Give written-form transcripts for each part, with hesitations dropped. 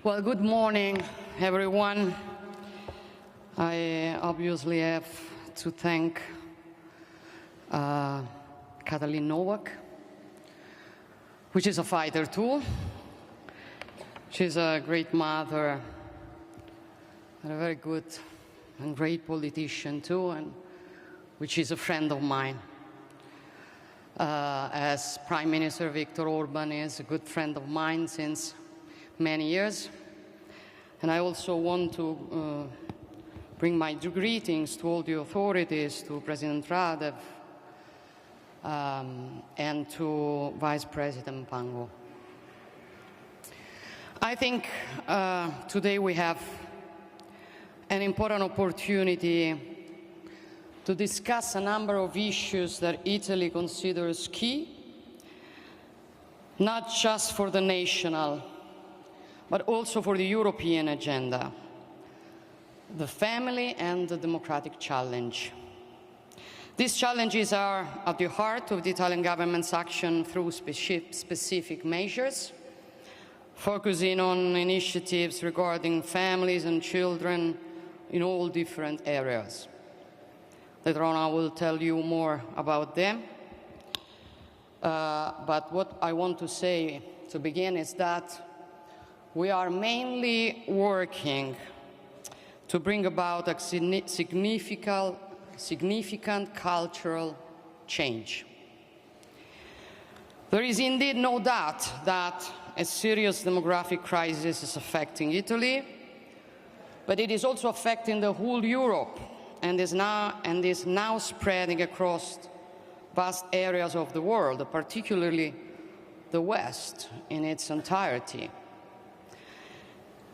Well, good morning, everyone. I obviously have to thank Katalin Novak, which is a fighter too. She's a great mother and a very good and great politician too, and which is a friend of mine. As Prime Minister Viktor Orban is a good friend of mine since many years. And I also want to bring my greetings to all the authorities, to President Radev, and to Vice President Pango. I think today we have an important opportunity to discuss a number of issues that Italy considers key, not just for the national, but also for the European agenda: the family and the democratic challenge. These challenges are at the heart of the Italian government's action through specific measures, focusing on initiatives regarding families and children in all different areas. Later on, I will tell you more about them. But what I want to say to begin is that we are mainly working to bring about a significant cultural change. There is indeed no doubt that a serious demographic crisis is affecting Italy, but it is also affecting the whole Europe and is now spreading across vast areas of the world, particularly the West in its entirety.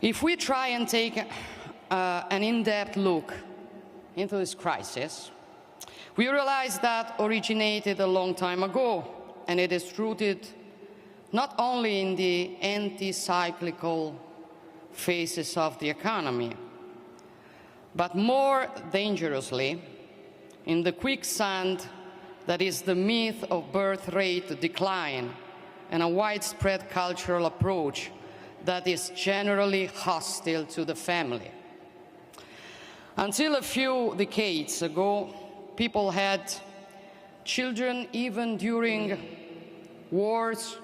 If we try and take an in-depth look into this crisis, we realize that originated a long time ago, and it is rooted not only in the anti-cyclical phases of the economy, but more dangerously in the quicksand that is the myth of birth rate decline and a widespread cultural approach that is generally hostile to the family. Until a few decades ago, people had children even during wars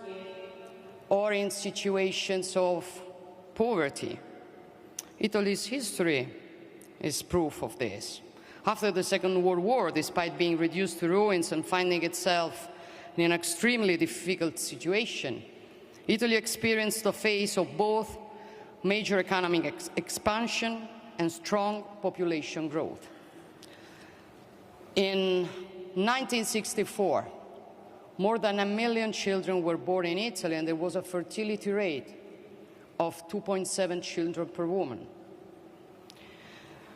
or in situations of poverty. Italy's history is proof of this. After the Second World War, despite being reduced to ruins and finding itself in an extremely difficult situation, Italy experienced a phase of both major economic expansion and strong population growth. In 1964, more than 1 million children were born in Italy, and there was a fertility rate of 2.7 children per woman.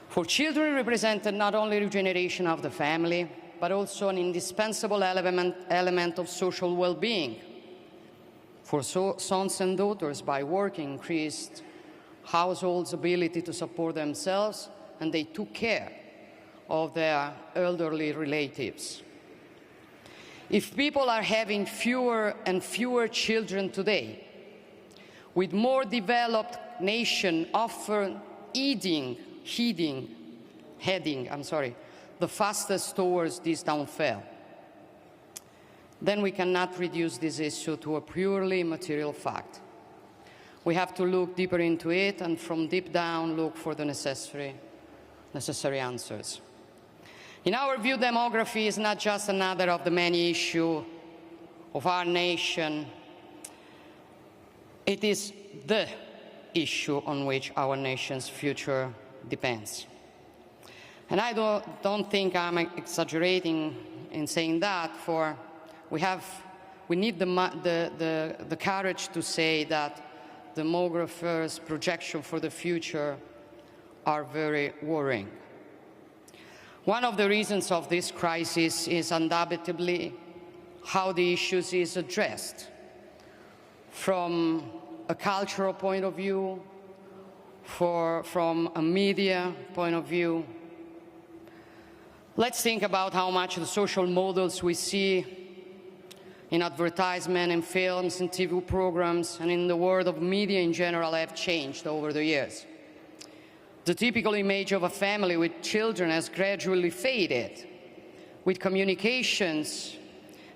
For children represented not only regeneration of the family, but also an indispensable element of social well-being. For sons and daughters, by working, increased households' ability to support themselves, and they took care of their elderly relatives. If people are having fewer and fewer children today, with more developed nations often heading the fastest towards this downfall, then we cannot reduce this issue to a purely material fact. We have to look deeper into it, and from deep down look for the necessary answers. In our view, demography is not just another of the many issues of our nation. It is the issue on which our nation's future depends. And I don't think I'm exaggerating in saying that, for we need the courage to say that demographers' projections for the future are very worrying. One of the reasons of this crisis is undoubtedly how the issue is addressed, from a cultural point of view, from a media point of view. Let's think about how much the social models we see in advertisement, in films, in TV programs, and in the world of media in general have changed over the years. The typical image of a family with children has gradually faded, with communications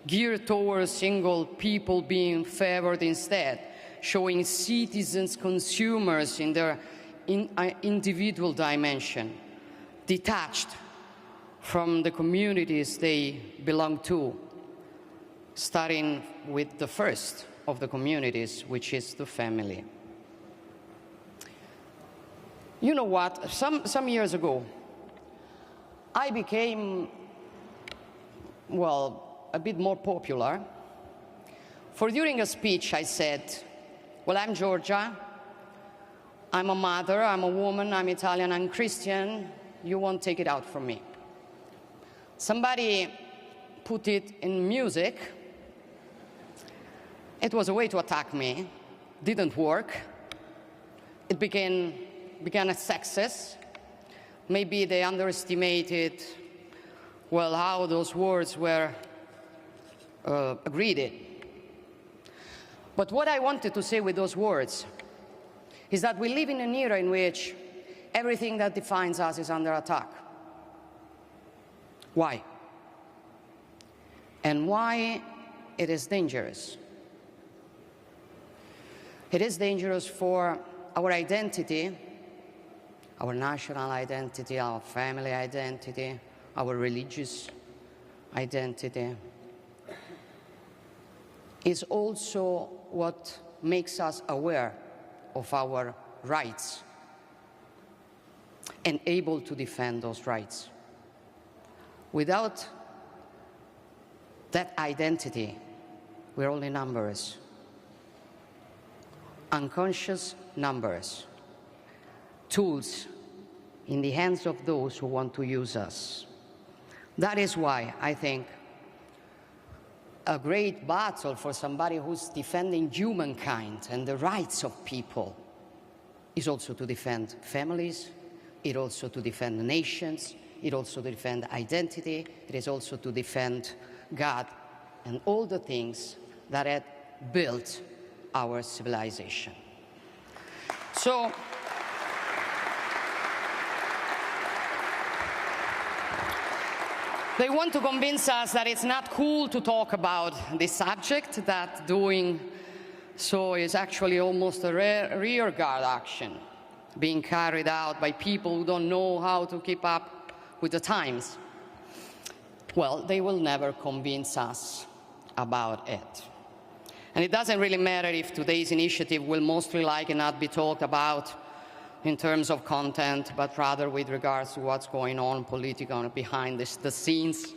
geared towards single people being favored instead, showing citizens, consumers in their individual dimension, detached from the communities they belong to, starting with the first of the communities, which is the family. You know what? Some years ago, I became, well, a bit more popular. For during a speech, I said, well, I'm Giorgia, I'm a mother, I'm a woman, I'm Italian, I'm Christian, you won't take it out from me. Somebody put it in music. It was a way to attack me. Didn't work. It began a success. Maybe they underestimated, well, how those words were agreed. But what I wanted to say with those words is that we live in an era in which everything that defines us is under attack. Why? And why it is dangerous. It is dangerous for our identity, our national identity, our family identity, our religious identity. It's also what makes us aware of our rights and able to defend those rights. Without that identity, we're only numbers. Unconscious numbers. Tools in the hands of those who want to use us. That is why I think a great battle for somebody who's defending humankind and the rights of people is also to defend families, it also to defend nations, it also to defend identity, it is also to defend God and all the things that had built our civilization. So, they want to convince us that it's not cool to talk about this subject, that doing so is actually almost a rearguard action being carried out by people who don't know how to keep up with the times. Well, they will never convince us about it. And it doesn't really matter if today's initiative will mostly likely not be talked about in terms of content, but rather with regards to what's going on politically behind the scenes.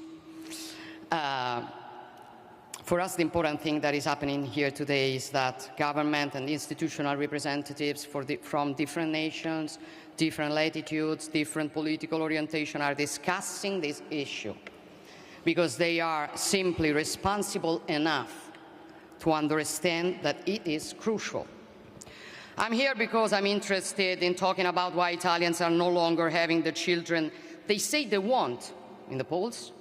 For us, the important thing that is happening here today is that government and institutional representatives from different nations, different latitudes, different political orientation are discussing this issue because they are simply responsible enough to understand that it is crucial. I'm here because I'm interested in talking about why Italians are no longer having the children they say they want in the polls.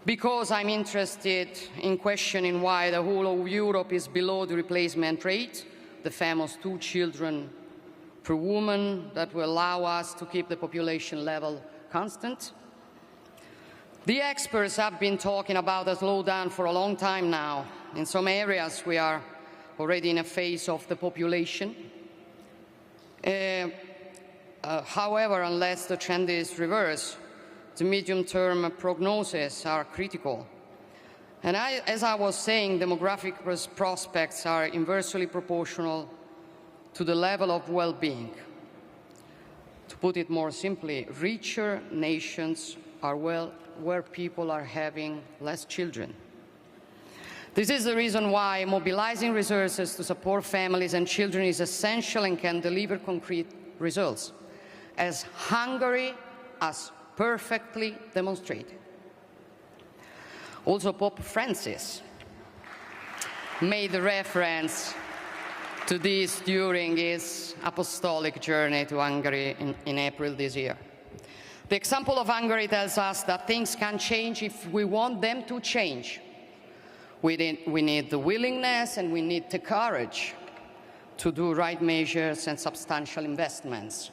Because I'm interested in questioning why the whole of Europe is below the replacement rate, the famous 2 children per woman that will allow us to keep the population level constant. The experts have been talking about a slowdown for a long time now. In some areas, we are already in a phase of the population. However, unless the trend is reversed, the medium-term prognoses are critical. And as I was saying, demographic prospects are inversely proportional to the level of well-being. To put it more simply, richer nations are where people are having less children. This is the reason why mobilizing resources to support families and children is essential and can deliver concrete results, as Hungary has perfectly demonstrated. Also, Pope Francis made reference to this during his apostolic journey to Hungary in April this year. The example of Hungary tells us that things can change if we want them to change. We need the willingness and we need the courage to do right measures and substantial investments.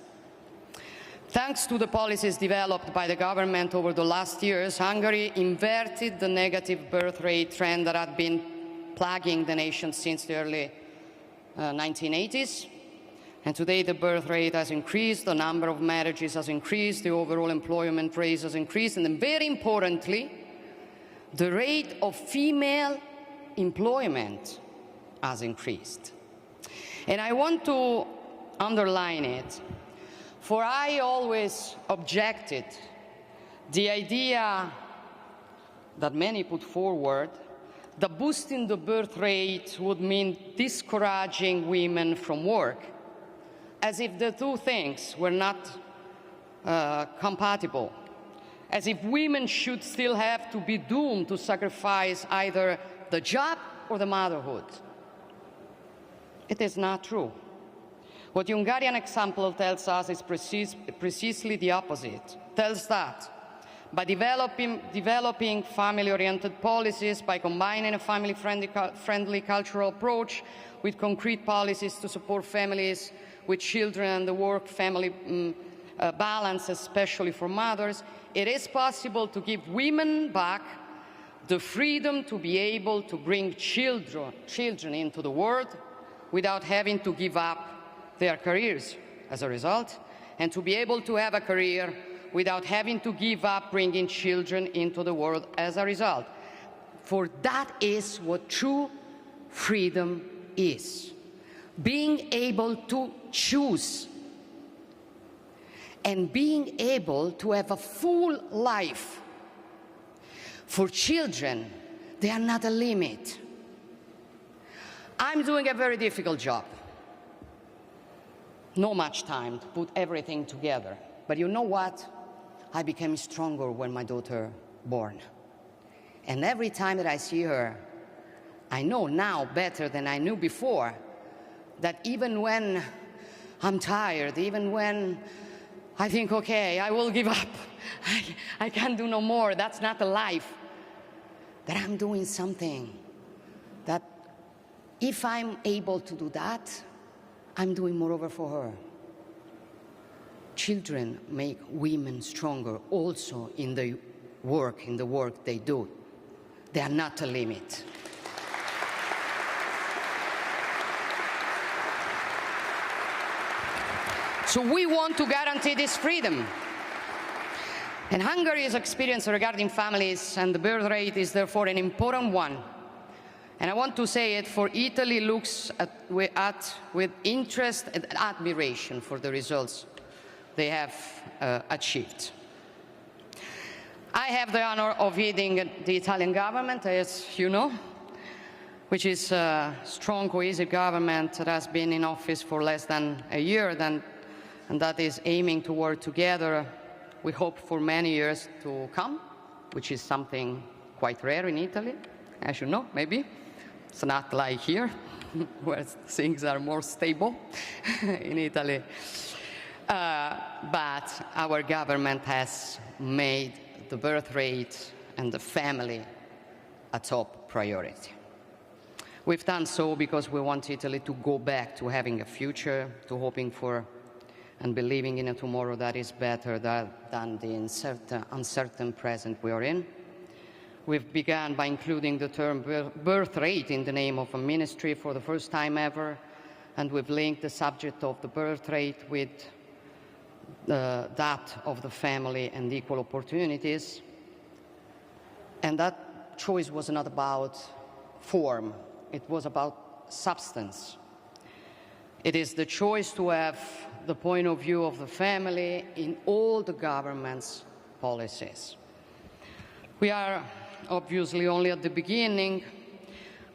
Thanks to the policies developed by the government over the last years, Hungary inverted the negative birth rate trend that had been plaguing the nation since the early 1980s. And today the birth rate has increased, the number of marriages has increased, the overall employment rate has increased, and then very importantly, the rate of female employment has increased. And I want to underline it, for I always objected the idea that many put forward that boosting the birth rate would mean discouraging women from work, as if the two things were not compatible, as if women should still have to be doomed to sacrifice either the job or the motherhood. It is not true. What the Hungarian example tells us is precisely the opposite. It tells that by developing family-oriented policies, by combining a family-friendly cultural approach with concrete policies to support families with children and the work-family balance, especially for mothers, it is possible to give women back the freedom to be able to bring children into the world without having to give up their careers as a result, and to be able to have a career without having to give up bringing children into the world as a result. For that is what true freedom is. Being able to choose and being able to have a full life. For children, they are not a limit. I'm doing a very difficult job. Not much time to put everything together. But you know what? I became stronger when my daughter born. And every time that I see her, I know now better than I knew before that even when I'm tired, even when I think, okay, I will give up, I can't do no more, that's not a life, that I'm doing something that if I'm able to do that, I'm doing moreover for her. Children make women stronger also in the work they do. They are not a limit. So we want to guarantee this freedom. And Hungary's experience regarding families and the birth rate is therefore an important one. And I want to say it, for Italy looks at with interest and admiration for the results they have achieved. I have the honor of leading the Italian government, as you know, which is a strong, cohesive government that has been in office for less than a year, and that is aiming to work together, we hope, for many years to come, which is something quite rare in Italy, as you know, maybe. It's not like here, where things are more stable in Italy. But our government has made the birth rate and the family a top priority. We've done so because we want Italy to go back to having a future, to hoping for and believing in a tomorrow that is better than the uncertain present we are in. We've begun by including the term birth rate in the name of a ministry for the first time ever, and we've linked the subject of the birth rate with that of the family and equal opportunities. And that choice was not about form, it was about substance. It is the choice to have the point of view of the family in all the government's policies. We are obviously only at the beginning,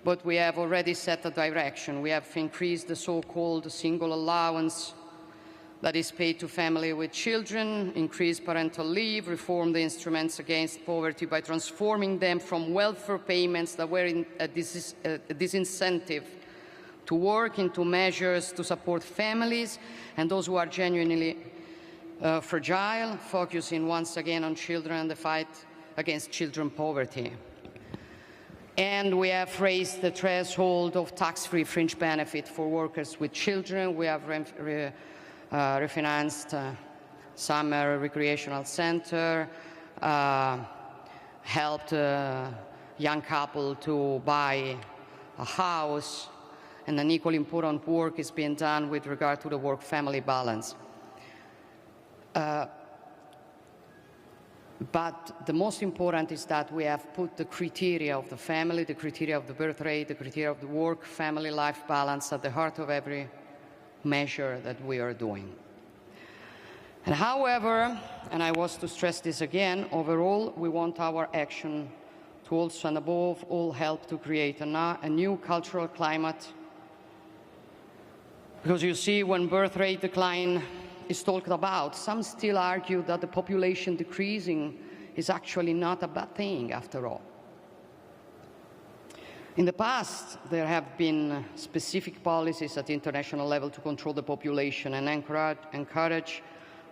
but we have already set a direction. We have increased the so-called single allowance that is paid to families with children, increased parental leave, reformed the instruments against poverty by transforming them from welfare payments that were a disincentive to work into measures to support families and those who are genuinely fragile, focusing once again on children and the fight against children poverty. And we have raised the threshold of tax-free fringe benefit for workers with children. We have refinanced summer recreational center, helped a young couple to buy a house, and an equally important work is being done with regard to the work-family balance. But the most important is that we have put the criteria of the family, the criteria of the birth rate, the criteria of the work-family life balance at the heart of every measure that we are doing. And however, and I was to stress this again, overall, we want our action to also and above all help to create a new cultural climate. Because you see, when birth rate decline is talked about, some still argue that the population decreasing is actually not a bad thing after all. In the past, there have been specific policies at the international level to control the population and encourage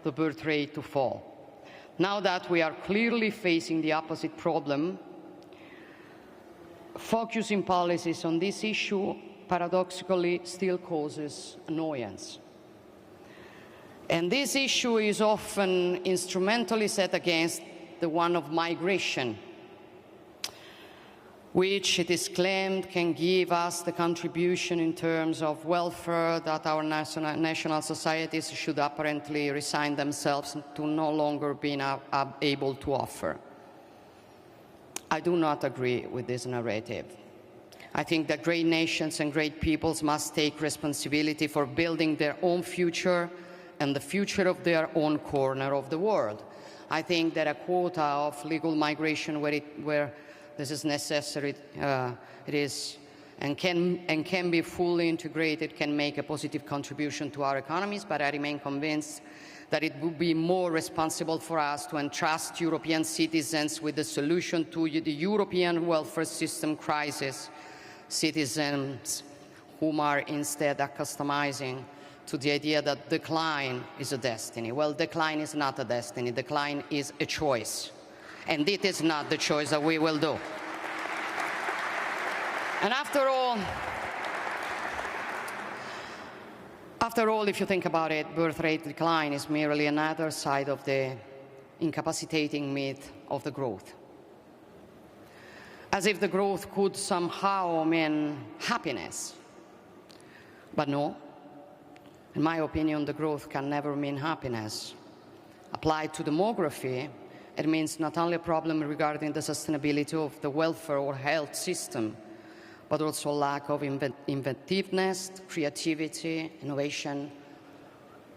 the birth rate to fall. Now that we are clearly facing the opposite problem, focusing policies on this issue paradoxically still causes annoyance. And this issue is often instrumentally set against the one of migration, which it is claimed can give us the contribution in terms of welfare that our national societies should apparently resign themselves to no longer being able to offer. I do not agree with this narrative. I think that great nations and great peoples must take responsibility for building their own future and the future of their own corner of the world. I think that a quota of legal migration where this is necessary, it is and can be fully integrated, can make a positive contribution to our economies, but I remain convinced that it would be more responsible for us to entrust European citizens with the solution to the European welfare system crisis, citizens whom are instead accustomizing to the idea that decline is a destiny. Well, decline is not a destiny. Decline is a choice. And it is not the choice that we will do. And after all, if you think about it, birth rate decline is merely another side of the incapacitating myth of the growth. As if the growth could somehow mean happiness. But no, in my opinion, the growth can never mean happiness. Applied to demography, it means not only a problem regarding the sustainability of the welfare or health system, but also a lack of inventiveness, creativity, innovation,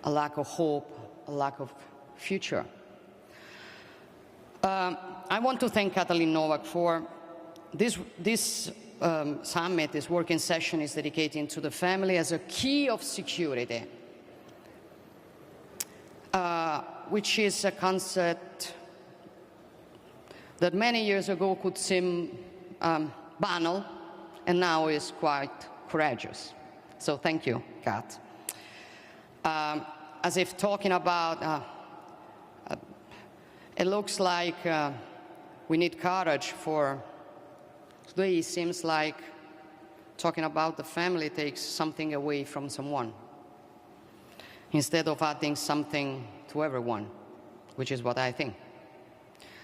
a lack of hope, a lack of future. I want to thank Katalin Novak for this summit. This working session is dedicated to the family as a key of security, which is a concept that many years ago could seem banal, and now is quite courageous. So thank you, Kat. As if talking about, it looks like we need courage for, today it seems like talking about the family takes something away from someone, instead of adding something to everyone, which is what I think.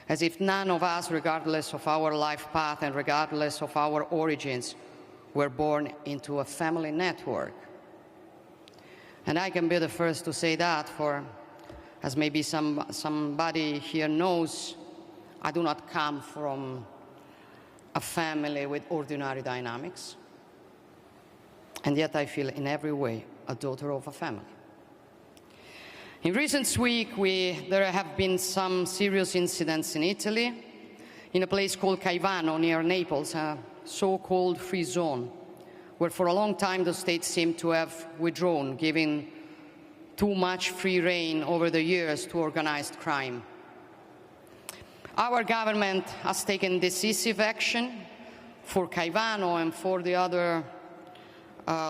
As if none of us, regardless of our life path and regardless of our origins, were born into a family network. And I can be the first to say that, for, as maybe somebody here knows, I do not come from a family with ordinary dynamics. And yet I feel in every way a daughter of a family. In recent weeks, there have been some serious incidents in Italy, in a place called Caivano near Naples, a so-called free zone, where for a long time the state seemed to have withdrawn, giving too much free rein over the years to organized crime. Our government has taken decisive action for Caivano and for the other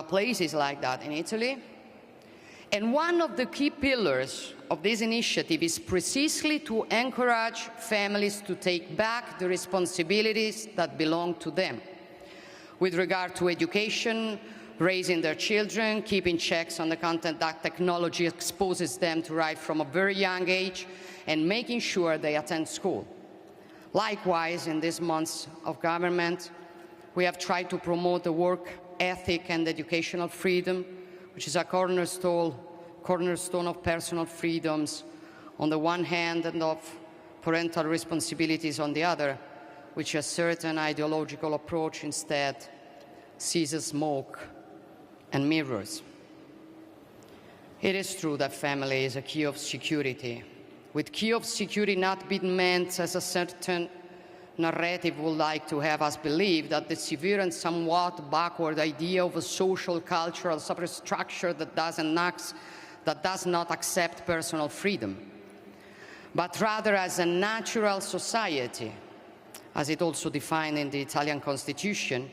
places like that in Italy. And one of the key pillars of this initiative is precisely to encourage families to take back the responsibilities that belong to them with regard to education, raising their children, keeping checks on the content that technology exposes them to right from a very young age, and making sure they attend school. Likewise, in these months of government, we have tried to promote the work ethic and educational freedom, which is a cornerstone of personal freedoms on the one hand and of parental responsibilities on the other, which a certain ideological approach instead sees as smoke and mirrors. It is true that family is a key of security, with key of security not being meant as a certain narrative would like to have us believe, that the severe and somewhat backward idea of a social cultural superstructure that does not accept personal freedom, but rather as a natural society, as it also defined in the Italian Constitution,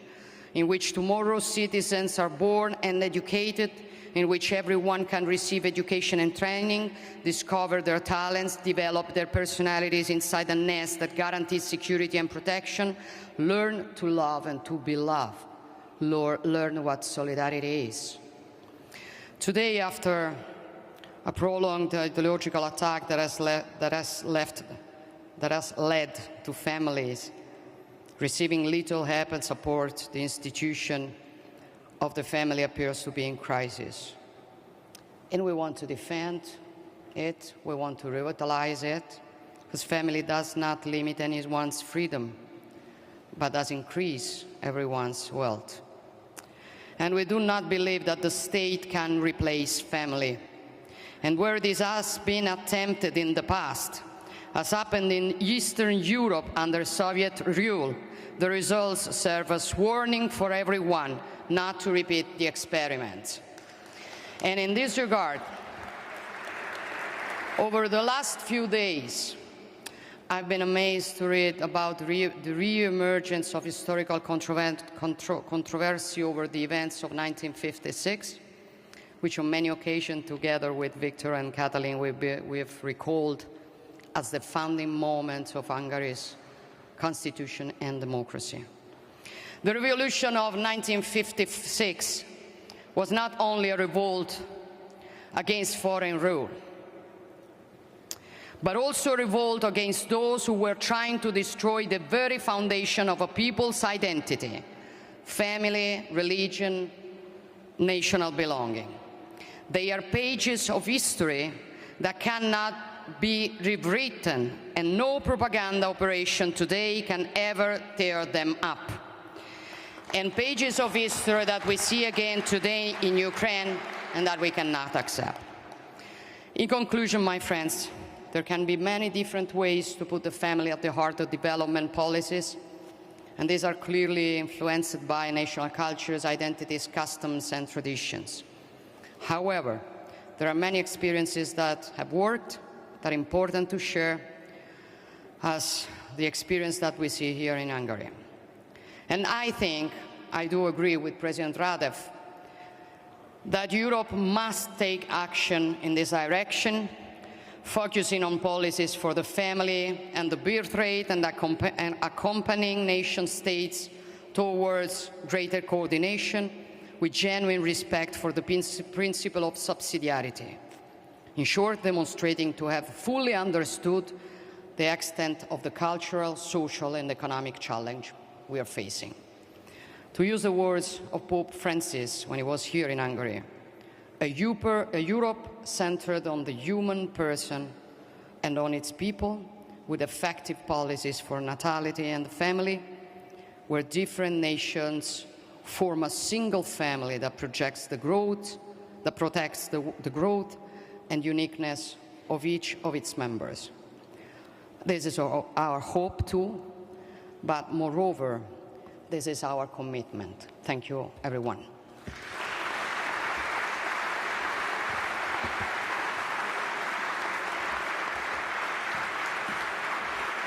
in which tomorrow's citizens are born and educated, in which everyone can receive education and training, discover their talents, develop their personalities inside a nest that guarantees security and protection, learn to love and to be loved, learn what solidarity is. Today, after a prolonged ideological attack that has led to families receiving little help and support, the institution of the family appears to be in crisis. And we want to defend it, we want to revitalize it, because family does not limit anyone's freedom, but does increase everyone's wealth. And we do not believe that the state can replace family. And where this has been attempted in the past, as happened in Eastern Europe under Soviet rule, the results serve as warning for everyone not to repeat the experiment. And in this regard, over the last few days, I've been amazed to read about the re-emergence of historical controversy over the events of 1956, which on many occasions, together with Victor and Katalin, we have recalled as the founding moment of Hungary's constitution and democracy. The revolution of 1956 was not only a revolt against foreign rule, but also a revolt against those who were trying to destroy the very foundation of a people's identity, family, religion, national belonging. They are pages of history that cannot be rewritten, and no propaganda operation today can ever tear them up. And pages of history that we see again today in Ukraine and that we cannot accept. In conclusion, my friends, there can be many different ways to put the family at the heart of development policies, and these are clearly influenced by national cultures, identities, customs, and traditions. However, there are many experiences that have worked, that are important to share, as the experience that we see here in Hungary. And I think, I do agree with President Radev, that Europe must take action in this direction, focusing on policies for the family and the birth rate and accompanying nation states towards greater coordination with genuine respect for the principle of subsidiarity. In short, demonstrating to have fully understood the extent of the cultural, social, and economic challenge we are facing. To use the words of Pope Francis when he was here in Hungary, a Europe centered on the human person and on its people, with effective policies for natality and family, where different nations form a single family that projects the growth, that protects the growth and uniqueness of each of its members. This is our hope too, but moreover, this is our commitment. Thank you, everyone.